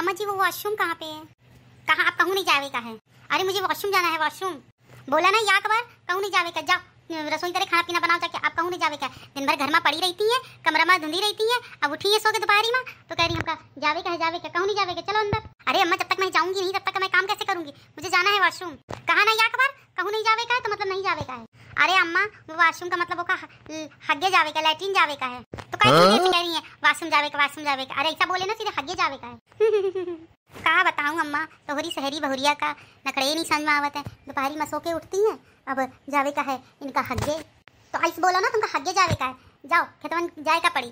अम्मा जी वो वॉशरूम कहाँ पे है? कहाँ? आप कहूँ नहीं जावे का है? अरे मुझे वॉशरूम जाना है, वॉशरूम बोला ना या कबार, कहूँ नहीं जावे का। जाओ रसोई करे खाना पीना बनाओ जाके। आप कहूँ नहीं जावे का? दिन भर घर में पड़ी रहती है, कमरा में धुंधी रहती है, अब उठी है सो के दोपहरी में तो कह रही हमका जावे का है, जावे का। कहूँ नहीं जावे का, चलो अंदर। अरे अम्मा जब तक मैं जाऊंगी नहीं तब तक मैं काम कैसे करूंगी? मुझे जाना है वॉशरूम। कहा ना या कबार, कहूँ नहीं जावे का है तो मतलब नहीं जावे का है। अरे अम्मा वो वॉशरूम का मतलब वो का हग्गे जावे का, लैट्रिन जावे का है। तो कैसे कह रही है वॉशरूम जावे का, वॉशरूम जावे का? अरे ऐसा बोले ना सीधे हग्गे जावे का है। कहा बताऊं अम्मा, तोहरी शहरी बहुरिया का नखड़े नहीं समझ में आवत है। दोपहरी में सो के उठती हैं, अब जावे का है इनका हग्गे, तो ऐसे बोलो ना तुमका हग्गे जावे का है। जाओ खेतवन जाए का पड़ी।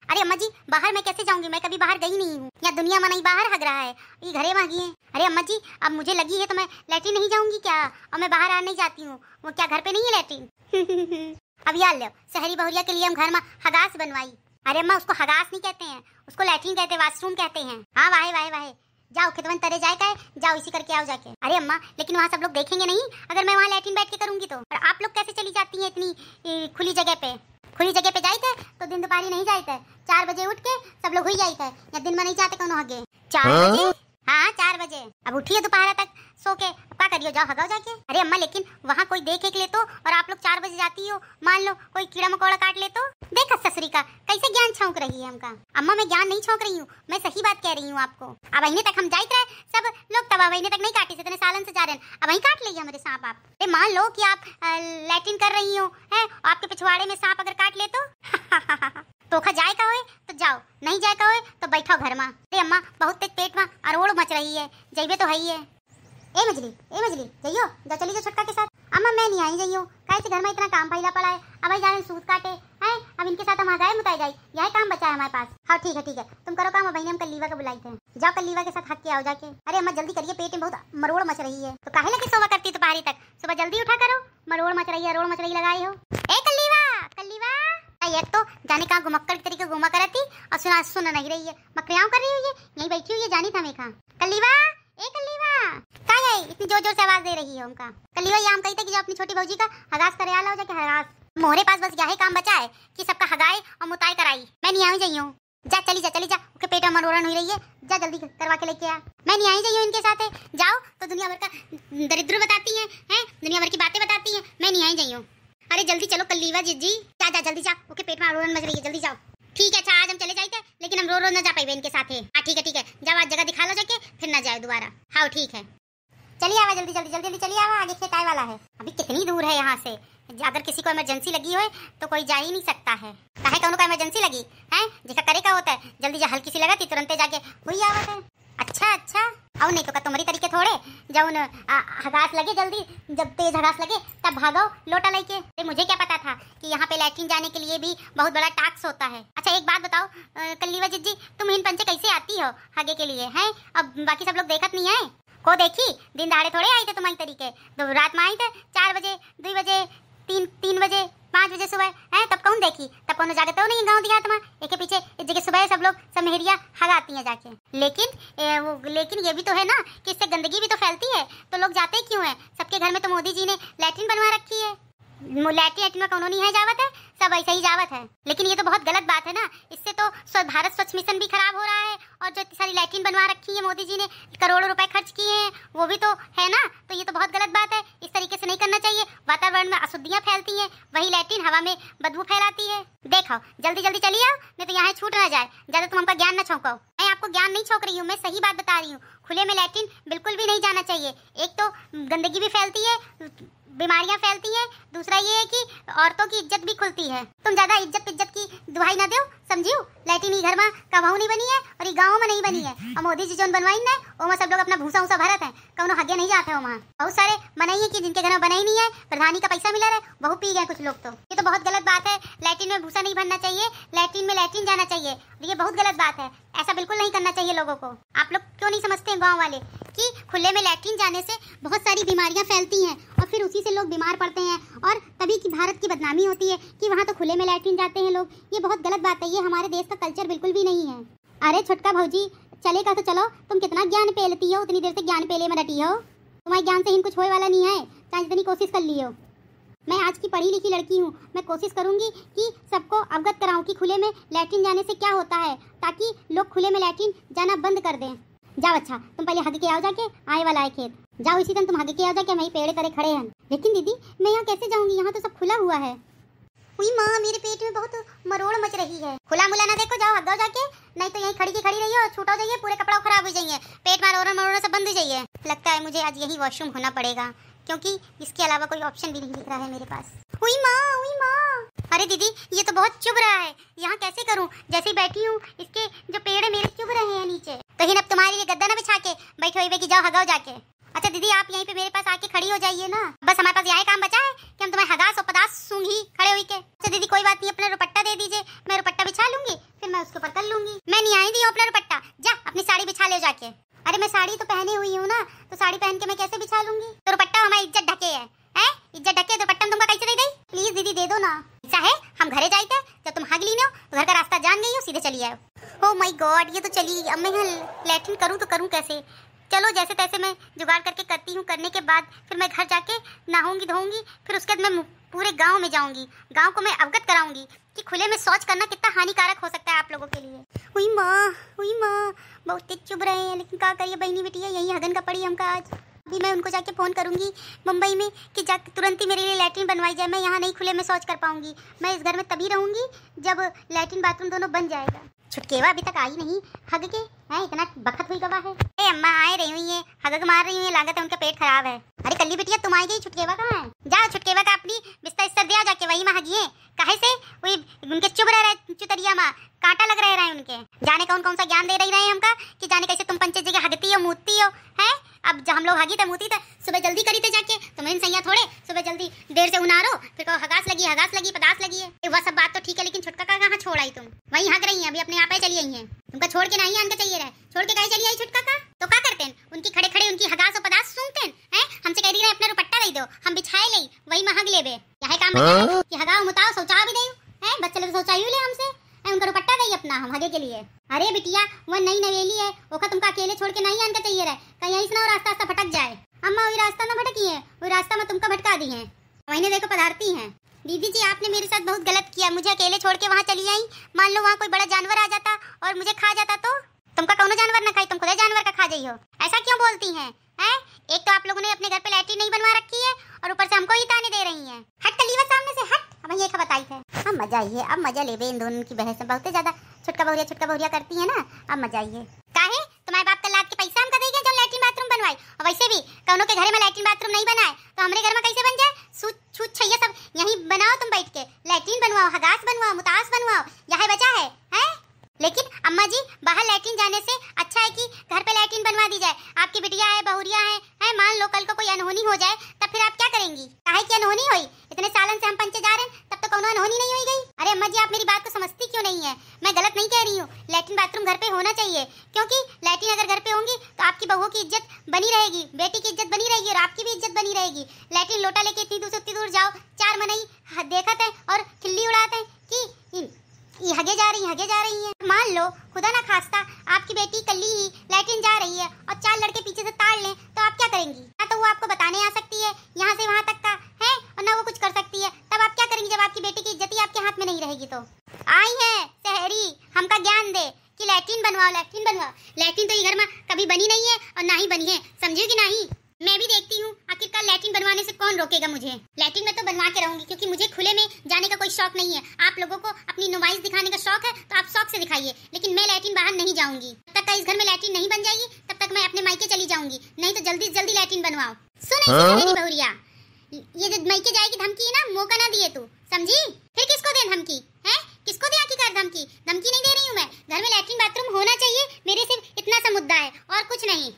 अरे अम्मा जी बाहर मैं कैसे जाऊंगी? मैं कभी बाहर गई नहीं हूँ, या दुनिया में नहीं बाहर हग रहा है, ये घरे में हगी है। अरे अम्मा जी अब मुझे लगी है तो मैं लैट्रिन नहीं जाऊंगी क्या? और मैं बाहर आ नहीं जाती हूँ, वो क्या घर पे नहीं है लैट्रिन? अब याद लो शहरी बहुरिया के लिए हम घर में हगास बनवाई। अरे अम्मा उसको हगास नहीं कहते हैं, उसको लैट्रिन कहते हैं, वॉशरूम कहते हैं। हाँ वाहे वाहे वाहे, जाओ खेतवन तरे जाए का, जाओ इसी करके आओ जाके। अरे अम्मा लेकिन वहाँ सब लोग देखेंगे नहीं अगर मैं वहाँ लैट्रिन बैठ के करूंगी तो? और आप लोग कैसे चली जाती हैं इतनी खुली जगह पे? खुली जगह पे जाते तो दिन दोपहरी नहीं जाते, 4 बजे उठ के सब लोग हुई जाते, या दिन में नहीं जाते कौन आगे 4 बजे? हाँ 4 बजे। अब उठिए दोपहर तक सो के क्या करियो, जाओ हगाओ जाके। अरे अम्मा लेकिन वहाँ कोई देख ले तो, और आप लोग 4 बजे जाती हो, मान लो कोई कीड़ा मकोड़ा काट ले तो? देखा ससुरी का कैसे ज्ञान छौंक रही है हमका। अम्मा मैं ज्ञान नहीं छौंक रही हूँ, मैं सही बात कह रही हूँ आपको। अब अहीने तक हम जाते रहे सब लोग, तब अहीने तक नहीं काटी से, इतने सालन से जा रहे हैं, अब वहीं काट लिया मेरे सांप आप। अरे मान लो कि आप लैट्रिन कर रही हो है, आपके पिछवाड़े में सांप अगर काट ले तो? तो खा जाए का होए तो जाओ, नहीं जाए का होए तो बैठो घर में। अरे अम्मा बहुत तेज पेट में अरोड़ मच रही है, जइबे तो है ही है। ए मजली जइयो, जा चली जाओ छटका के साथ। अम्मा मैं नहीं आई जइयो, कैसे घर में इतना काम फैला पड़ा है, अब आई जाने सूत काटे हैं, अब इनके साथ हम आगाए मुताई जाए, यही काम बचा है हमारे पास। हाँ ठीक है तुम करो काम, अब हम कल्लीवा को बुलाई थे, जाओ कल्लीवा के साथ हक के आओ जाके। अरे अम्मा जल्दी करिए, पेट में बहुत मरोड़ मच रही है, तो काहे लगे सोवा करती दोपहरी तक? सुबह जल्दी उठा करो, मरोड़ मच रही है, रोड़ मच रही लगाई हो। ए कल्लीवा एक तो जाने कहाँ घुमक्कड़ की तरीके घुमा करती, और सुना नहीं रही है, मकरियाँ कर रही हुई है, यहीं बैठी हुई है, जानी था मैं कहाँ। कल्लीवा क्या है इतनी जोर जोर से आवाज दे रही है हमका? कल्लीवा ये हम कहते कि जो अपनी छोटी भौजी का हगास करे आला हो जाके हगास। मोहरे पास बस यही काम बचा है कि सबका हगाए और मुताई कराई। मैं नहीं आई जाइयो, जा चली जा उसके पेट में मरोड़न हुई रही है, जा जल्दी करवा के लेके आ। मैं नहीं आई जाइयो इनके साथ, जाओ तो दुनिया भर का दरिद्र बताती है, दुनिया भर की बातें बताती है, मैं नहीं आई जाइयो। अरे जल्दी चलो कल्लीवा जी, जा जल्दी जा, उसके पेट में मरोड़न मच रही है, जल्दी जाओ। ठीक है अच्छा आज हम चले जाते, लेकिन हम रोज न जा पाए इनके साथ। हाँ ठीक है जाओ आज जगह दिखा लो जाके, फिर न जाए दोबारा। हाँ ठीक है चलिए आवा, जल्दी चलिए आवा, आगे खेत आए वाला है। अभी कितनी दूर है यहाँ से, अगर किसी को इमरजेंसी लगी हो तो कोई जा ही नहीं सकता है। काहे कौन को इमरजेंसी लगी है, जिसका करे का होता है जल्दी जा, हल्की सी लगा तुरंत जाके हुई आवत है। अच्छा और नहीं तो तुम्हारी तरीके थोड़े, जब हगास लगे जल्दी, जब तेज हगास लगे तब भागो लोटा लेके। मुझे क्या पता था कि यहाँ पे लैट्रिन जाने के लिए भी बहुत बड़ा टास्क होता है। अच्छा एक बात बताओ कल्लीवा जी, तुम इन पंचे कैसे आती हो हगे के लिए हैं? अब बाकी सब लोग देखत नहीं है को देखी, दिन दहाड़े थोड़े आई थे तुम्हारी तरीके, तो रात में आई थे 4 बजे 2 बजे 3 बजे 5 बजे सुबह है, तब कौन देखी? तब कौन जागते हो नहीं गाँव दिया तुम्हारा, एक के पीछे एक जगह सुबह सब लोग सब मेहरिया हगाती हैं जाके। लेकिन ये भी तो है ना कि इससे गंदगी भी तो फैलती है, तो लोग जाते क्यों है? सबके घर में तो मोदी जी ने लैट्रिन बनवा रखी है, लैट्रिन में कौन नहीं है जावत है, सब ऐसे ही जावत है। लेकिन ये तो बहुत गलत बात है ना, इससे तो भारत स्वच्छ मिशन भी खराब हो रहा है, और जो इतनी सारी लैट्रिन बनवा रखी है मोदी जी ने, करोड़ों रुपए खर्च किए हैं, वो भी तो है ना, तो ये तो बहुत गलत बात है, इस तरीके से नहीं करना चाहिए। वातावरण में अशुद्धियां फैलती हैं, वही लैट्रिन हवा में बदबू फैलाती है। देखो जल्दी चलिए आओ, नहीं तो यहाँ छूट ना जाए, ज्यादा तुम हमका ज्ञान न छौंको। मैं आपको ज्ञान नहीं छौंक रही हूँ, मैं सही बात बता रही हूँ, खुले में लैट्रिन बिल्कुल भी नहीं जाना चाहिए। एक तो गंदगी भी फैलती है, बीमारियां फैलती है, दूसरा ये है कि औरतों की इज्जत भी खुलती है। तुम ज्यादा इज्जत की दुहाई ना दो, समझियो? लैट्रिन ही घर में कमाऊ नहीं बनी है और ये गाँव में नहीं बनी है, और मोदी जी जो बनवाई ना वो सब लोग अपना भूसा भरत है, कौनो हगे नहीं जाते हो वहाँ। बहुत सारे बनाई है कि जिनके घर में बनाई नहीं है, प्रधानी का पैसा मिला रहा है, बहु पी गए कुछ लोग। तो ये तो बहुत गलत बात है, लैट्रिन में भूसा नहीं भरना चाहिए, लैट्रिन में लैट्रिन जाना चाहिए, ये बहुत गलत बात है, ऐसा बिल्कुल नहीं करना चाहिए लोगों को। आप लोग क्यों नहीं समझते हैं गाँव वाले कि खुले में लैट्रिन जाने से बहुत सारी बीमारियां फैलती हैं, और फिर उसी से लोग बीमार पड़ते हैं, और तभी की भारत की बदनामी होती है कि वहाँ तो खुले में लैट्रिन जाते हैं लोग। ये बहुत गलत बात है, ये हमारे देश का कल्चर बिल्कुल भी नहीं है। अरे छोटका भौजी चलेगा तो चलो, तुम कितना ज्ञान पेलती हो, उतनी देर से ज्ञान पेले में रटी हो, तुम्हारे ज्ञान से ही कुछ होने वाला नहीं है, चाहे जितनी कोशिश कर लियो। मैं आज की पढ़ी लिखी लड़की हूँ, मैं कोशिश करूंगी कि सबको अवगत कराऊं कि खुले में लैट्रिन जाने से क्या होता है, ताकि लोग खुले में लैट्रिन जाना बंद कर दें। जाओ अच्छा, तुम पहले हग के आओ जाके, आए वाला है खेत। जाओ इसी दिन तुम हग के आओ जाके, वहीं पेड़ करे खड़े हैं। लेकिन दीदी मैं यहाँ कैसे जाऊंगी, यहाँ तो सब खुला हुआ है। हुई माँ, मेरे पेट में बहुत मरोड़ मच रही है। खुला मुला ना देखो, जाओ हग जाके, नहीं तो यहीं खड़ी की खड़ी रहिए और छूटा हो जाइए, पूरे कपड़ा खराब हो जाइए, पेट मरोड़ मरोड़ सब बंद हो जाइए। लगता है मुझे आज यही वॉशरूम होना पड़ेगा, क्योंकि इसके अलावा कोई ऑप्शन भी नहीं दिख रहा है मेरे पास। हुई माँ, हुई माँ। अरे दीदी ये तो बहुत चुभ रहा है, यहाँ कैसे करूँ? जैसे ही बैठी हूँ इसके जो पेड़ है मेरे चुभ रहे हैं नीचे। तो ही अब तुम्हारे लिए गद्दा ना बिछा के बैठे हुए कि जाओ हगाओ जाके। अच्छा दीदी आप यहीं पे मेरे पास आके खड़ी हो जाइए ना, बस हमारे पास यही काम बचा है कि हम तुम्हें हगास और पदास सूंघी खड़े हुई के। अच्छा दीदी कोई बात नहीं, अपना दुपट्टा दे दीजिए, मैं दुपट्टा बिछा लूंगी, फिर मैं उसके ऊपर कर लूंगी। मैं नहीं आई दी अपना दुपट्टा, जा अपनी साड़ी बिछा ले जाके। अरे मैं साड़ी तो पहने हुई हूँ ना, तो साड़ी पहन के मैं कैसे बिछा लूंगी? तो दुपट्टा हमारी इज्जत ढके है, इज्जत ढके दुपट्टा तुमको कैसे दे दी? प्लीज दीदी दे दो ना। ऐसा है हम घरे जाते, जब तुम हग ली ना तो घर का रास्ता जान गई हो, सीधे चली आओ। ओह माय गॉड, ये तो चली। अब मैं लैट्रिन करूँ तो करूँ कैसे? चलो जैसे तैसे मैं जुगाड़ करके करती हूँ, करने के बाद फिर मैं घर जाके नहाऊंगी धोऊंगी, फिर उसके बाद मैं पूरे गांव में जाऊंगी, गांव को मैं अवगत कराऊंगी कि खुले में शौच करना कितना हानिकारक हो सकता है आप लोगों के लिए। हुई माँ, बहुत तेज चुभ रहे हैं, लेकिन क्या करिए बहनी बिटिया, यही हगन का पड़ी हमका आज। अभी मैं उनको जाके फ़ोन करूंगी मुंबई में कि जाके तुरंत ही मेरे लिए लैट्रिन बनवाई जाए। मैं यहाँ नहीं खुले में शौच कर पाऊंगी, मैं इस घर में तभी रहूंगी जब लैट्रिन बाथरूम दोनों बन जाएगा। छुटकेवा अभी तक आई नहीं हग के, है इतना बखत हुई गवा है। ए अम्मा आए रही हुई है, हग मार रही हुई, लागत है उनका पेट खराब है। अरे कल्ली बिटिया तुम आई गई, छुटकेवा कहाँ है? जाओ छुटकेवा का अपनी बिस्तर इस्तर दिया जाके, वही माँ हगिए। काहे से वही उनके चुभ रहे चुतरिया माँ, कांटा लग रहे हैं उनके। जाने कौन कौन सा ज्ञान दे रही रहे हमका कि जाने कैसे तुम पंचायत जगह हगती हो मूतती हो, है? अब जब हम लोग हगी थे मूती थे, सुबह जल्दी करी थे जाके, तुम्हें सैया थोड़े सुबह जल्दी देर से उनारो, फिर कहो हगास लगी पदास लगी है। वह सब बात तो ठीक है, लेकिन छुटका का कहाँ छोड़ आई तुम? वहीं हग रही है, अभी अपने आप ही चली आई है। तुमका छोड़ के नहीं आने चाहिए रहे, छोड़ के कहीं चली आई छुटका का? तो क्या करते हैं उनकी खड़े खड़े उनकी हगास और पदास सूंघते हैं? हमसे कह रही है अपना दुपट्टा दे दो, हम बिछाए ले, वही महग लेबे। यही काम बचा कि हगाओ मुताओ शौचाओ भी दे, है बच्चे लोग शौचाई ले हमसे, उनका दुपट्टा दे अपना हम हगे के लिए। अरे बिटिया वो नई नवेली है, वो का तुमका अकेले छोड़ के नहीं आने चाहिए रहे, कहीं ऐसा ना रास्ता रास्ता भटक जाए। अम्मा वही रास्ता ना भटकी है, वही रास्ता में तुमका भटका दी है, वही देखो पधारती हैं। दीदी जी आपने मेरे साथ बहुत गलत किया, मुझे अकेले छोड़ के वहाँ चली आई। मान लो वहाँ कोई बड़ा जानवर आ जाता और मुझे खा जाता तो? तुमका कौनो जानवर ना खाई, तुम खुद जानवर का खा जाई हो, ऐसा क्यों बोलती हैं? एक तो आप लोगों ने अपने घर पे लैट्रिन नहीं बनवा रखी है और ऊपर से हमको ही ताने दे रही हैं। हट कलीवा सामने से हट। अब ये क्या बताई है? अब मजा आई है, अब मजा ले बे इन दोनों की बहस में, बहुत ज्यादा छुटका बहुरिया करती है ना, अब मजा आई है। काहे तुम्हारे बाप का लाद के पैसा हमका देंगे जो लैट्रिन बाथरूम बनवाई? और वैसे भी कौनों के घर में लैट्रिन बाथरूम नहीं बनाए तो हमारे घर में कैसे बन जाए? छूत छैया सब यहीं बनाओ, तुम बैठ के लैट्रिन बनवाओ, हगास बनवाओ, मुतास बनवाओ, यही बचा है? लेकिन अम्मा जी बाहर लैट्रिन जाने से अच्छा है कि घर पे लैट्रिन बनवा दी जाए। आपकी बिटिया है, बहुरिया है, मान लो कल को कोई अनहोनी हो जाए तब फिर आप क्या करेंगी? काहे की अनहोनी हुई? इतने सालन से हम पंचे जा रहे हैं, तब तो कोनो अनहोनी नहीं हुई गई। अरे अम्मा जी आप मेरी बात को समझती क्यों नहीं है? मैं गलत नहीं कह रही हूँ, लैट्रिन बाथरूम घर पे होना चाहिए, क्योंकि लैट्रिन अगर घर पे होंगी तो आपकी बहुओं की इज्जत बनी रहेगी, बेटी की इज्जत बनी रहेगी और आपकी भी इज्जत बनी रहेगी। लैट्रिन लोटा लेके इतनी दूर से उतनी दूर जाओ, चार मनई देखते हैं और खिल्ली उड़ाते हैं कि ये हगे जा रही है। मान लो खुदा ना खास्ता आपकी बेटी कल्ली ही लैट्रिन जा रही है और चार लड़के पीछे से ताड़ लें तो आप क्या करेंगी? ना तो वो आपको बताने आ सकती है यहाँ से वहाँ तक का है, और ना वो कुछ कर सकती है। तब आप क्या करेंगी जब आपकी बेटी की इज्जत ही आपके हाथ में नहीं रहेगी? तो आई है शहरी हमका ज्ञान दे कि लैट्रिन बनवाओ। लैट्रिन तो ये घर में कभी बनी नहीं है और ना ही बनी है, समझी कि नहीं? मैं भी देखती हूँ आखिरकार लैट्रिन बनवाने से कौन रोकेगा मुझे। लैट्रिन में तो बनवा के रहूंगी, क्योंकि मुझे खुले में जाने का कोई शौक नहीं है। आप लोगों को अपनी नुमाइश दिखाने का शौक है तो आप शौक से दिखाइए, लेकिन मैं लैट्रिन बाहर नहीं जाऊंगी। जब तक इस घर में लैट्रिन नहीं बन जाएगी तब तक मैं अपने मायके चली जाऊंगी, नहीं तो जल्दी से जल्दी लैट्रिन बनवाओ। सुन बहुरिया, ये जो मायके जाएगी धमकी है ना, मौका ना दिए तू, समझी? फिर किसको दे धमकी? है किसको दे आखिरकार धमकी? धमकी नहीं दे रही हूँ मैं, घर में लैट्रिन बाथरूम होना चाहिए, मेरे सिर्फ इतना सा मुद्दा है और कुछ नहीं।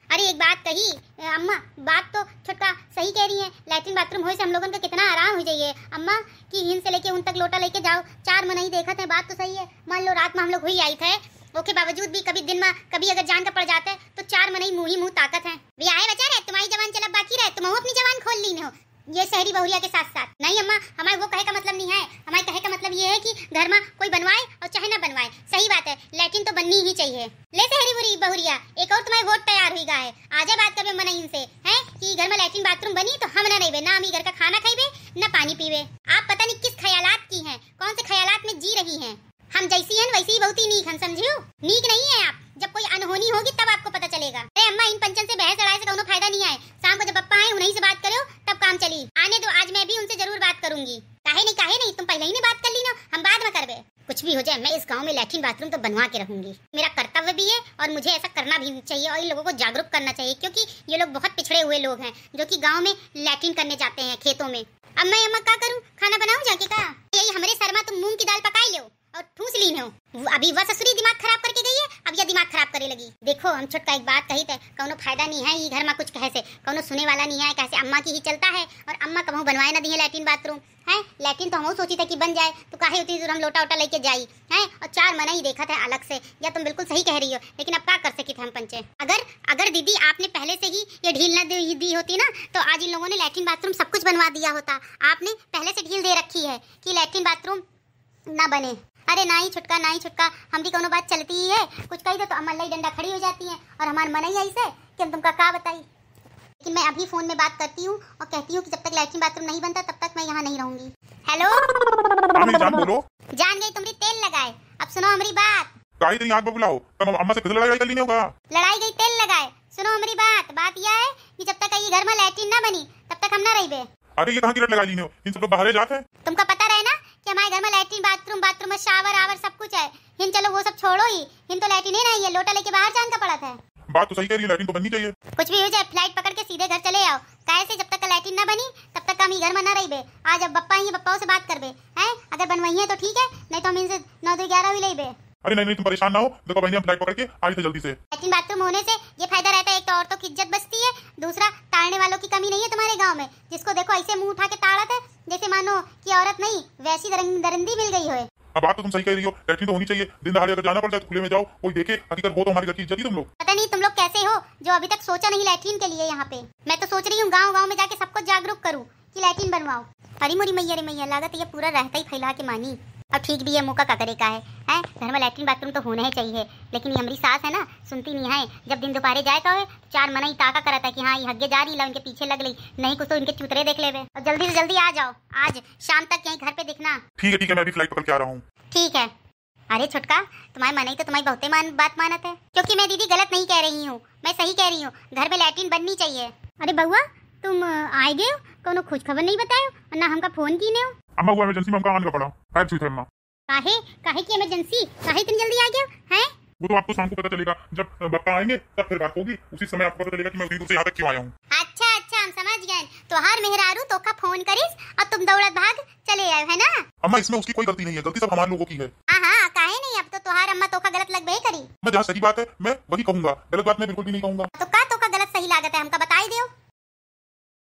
अरे एक बात कही अम्मा, बात तो छुटका सही कह रही है, लैट्रिन बाथरूम होए से हम लोगों का कितना आराम हो जाइए अम्मा कि हिन से लेके उन तक लोटा लेके जाओ, चार मनई देखत है, बात तो सही है। मान लो रात में हम लोग हुई आई थे, उसके बावजूद भी कभी दिन में कभी अगर जान का पड़ जाता है तो चार मनई मुंह ही मुंह ताकत है। वे आए बचा रहे, तुम्हारी जवान चला बाकी रहे, तुम अपनी जवान खोल ली हो ये शहरी बहुरिया के साथ साथ। नहीं अम्मा, हमारे वो कहे का मतलब नहीं है, हमारे कहे का मतलब ये है कि घर में कोई बनवाए और चाहे ना बनवाए, सही बात है, लैट्रिन तो बननी ही चाहिए। ले शहरी बहुरिया, एक और तुम्हारी वोट तैयार हुई है, आजा बात करबे मन इनसे है कि घर में लैट्रिन बाथरूम बनी तो हम ना नहीं, ना हम घर का खाना खाइबे ना पानी पीवे। आप पता नहीं किस ख्यालात की हैं, कौन से ख्यालात में जी रही हैं। हम जैसी हैं वैसी ही बहुत ही नीक हम, समझियो? नीक नहीं है आप, जब कोई अनहोनी होगी तब आपको चलेगा। अरे अम्मा, इन पंचन से बहस लड़ाई से कोनो फायदा नहीं है। शाम को जब पप्पा आए उन्हीं से बात करो तब काम चली। आने दो, आज मैं भी उनसे जरूर बात करूंगी। काहे नहीं, तुम पहले ही नहीं बात कर ली ना, हम बाद में करबे। कुछ भी हो जाए, मैं इस गांव में लैट्रिन बाथरूम तो बनवा के रहूंगी। मेरा कर्तव्य भी है और मुझे ऐसा करना भी चाहिए और इन लोगों को जागरूक करना चाहिए, क्योंकि ये लोग बहुत पिछड़े हुए लोग हैं जो कि गांव में लैट्रिन करने जाते हैं खेतों में। अब मैं अम्मा क्या करूं, खाना बनाऊं जाके का? यही हमारे शर्मा तुम मूंग की दाल पकाई लो और ठूस ली हो। अभी वह ससुरी दिमाग खराब करके गई है, अब यह दिमाग खराब करे लगी। देखो हम छोटका एक बात कही थे, कोनो फायदा नहीं है ये घर में कुछ कहे से, कोनो सुने वाला नहीं है। कैसे अम्मा की ही चलता है और अम्मा कभी बनवाए ना दी है लैट्रिन बाथरूम है। लैट्रिन तो हम सोची था कि बन जाए, तो काहे उतनी दूर हम लोटा वोटा लेके जाई है और 4 महीना ही देखा था अलग से। या तुम बिल्कुल सही कह रही हो, लेकिन अब क्या कर सके थे हम पंचे। अगर दीदी आपने पहले से ही ये ढील न दी होती ना, तो आज इन लोगों ने लैट्रिन बाथरूम सब कुछ बनवा दिया होता। आपने पहले से ढील दे रखी है कि लैट्रिन बाथरूम ना बने। अरे ना ही छुटका, हम भी कोनो बात चलती ही है, कुछ कही तो अम्मा डंडा खड़ी हो जाती है और हमार मन ही ऐसे कि हम तुमका का बताई। लेकिन मैं अभी फोन में बात करती हूँ और कहती हूँ कि जब तक लैट्रिन बाथरूम नहीं बनता तब तक मैं यहाँ नहीं रहूंगी। हेलो जान बोलो। जान गई, तुमरी तेल लगाए। अब सुनो हमारी बात। काहे तेरी आंख में बुलाओ, तब अम्मा से फिर लड़ाई कर ली नहीं होगा। लड़ाई गई तेल लगाए। सुनो हमारी बात यह है कि जब तक ये घर में लैट्रिन ना बनी तब तक हम ना रहिबे। अरे ये कहाँ की रट लगा ली हो, इन सब लोग बाहर जाते हैं। तुमको पता रहे ना कि हमारे घर में लैट्रिन बाथरूम में शावर आवर सब कुछ है। हिन चलो वो सब छोड़ो ही, हिन तो लैट्रिन ही नहीं है, लोटा लेके बाहर जान का पड़ा था। बात तो सही कह रही है, लैट्रिन तो बननी चाहिए। कुछ भी हो जाए फ्लाइट पकड़ के सीधे घर चले आओ। कैसे जब तक लैट्रिन ना बनी तब तक हम घर में ना रहिबे। आज अब बप्पा ही बप्पाओं से बात करबे हैं, अगर बनवाई है तो ठीक है, नहीं तो हम इनसे 9 2 11 भी लेबे। अरे नहीं तुम परेशान ना हो, देखो बहनी हम फ्लाइट पकड़ के आई थे जल्दी से। लैट्रिन बाथरूम होने से ये फायदा रहता है, एक तो औरतों की इज्जत बचती है, दूसरा ताड़ने वालों की कमी नहीं है तुम्हारे गांव में। जिसको देखो ऐसे मुंह उठा के ताड़त है जैसे मानो कि औरत नहीं वैसी दरिंदी मिल गई हो। अब बात तो तुम सही कह रही हो, लैट्रिन तो होनी चाहिए। दिन दहाड़े अगर जाना पड़ता है तो खुले में जाओ, कोई देखे हकीकत हो तो हमारे घर की इज्जत ही तुम लोग। पता नहीं तुम लोग कैसे हो जो अभी तक सोचा नहीं लैट्रिन के लिए। यहाँ पे मैं तो सोच रही हूँ गाँव में जाके सबको जागरूक करूँ कि लैट्रिन बनवाओ। अरे मोरी मैया रे मैया, लागत ये पूरा रहता ही फैला के मानी। अब ठीक भी है, मौका का करे का है घर में लैट्रिन बाथरूम तो होना ही चाहिए। लेकिन ये हमारी सास है ना, सुनती नहीं है। जब दिन दोपहरे जाए तो 4 महीना ही ताका करता है कि हाँ ये हग्गे जा रही ला, उनके पीछे लग ली, नहीं कुछ तो इनके चुतरे देख लेवे। और जल्दी से जल्दी आ जाओ, आज शाम तक यहीं घर पे दिखना। ठीक है मैं अभी फ्लाइट पकड़ के आ रहा हूँ। ठीक है। अरे छुटका, तुम्हारी मन ही तो तुम्हारी बहुते बात मानत है, क्योंकि मैं दीदी गलत नहीं कह रही हूँ, मैं सही कह रही हूँ। घर में लैट्रिन बननी चाहिए। अरे बउआ, तुम आए गए हो, कोनो खुश खबर नहीं बतायो ना हमका फोन की ने हो। अम्मा वो इमरजेंसी में हमका आने का पड़ा। पैर छूटे अम्मा। काहे की इमरजेंसी, काहे इतनी जल्दी आ गए हैं? वो तो आपको शाम को पता चलेगा, जब बप्पा आएंगे तब फिर बात होगी, उसी समय आपको पता चलेगा कि मैं उतनी दूर से यहाँ तक क्यों आया हूँ। अच्छा हम समझ गए। तोहार मेहरारू तोका फोन करिस और तुम दौड़त भाग चले आए है ना? अम्मा इसमें उसकी कोई गलती नहीं है, गलती सब हमारे लोगों की है। हाँ काहे नहीं, अब तो तोहार अम्मा तोका गलत लगबे करी। मैं जहाँ सही बात है मैं वही कहूँगा, गलत बात मैं बिल्कुल भी नहीं कहूँगा। तो का तोका गलत सही लागत है हमका बताई दियो।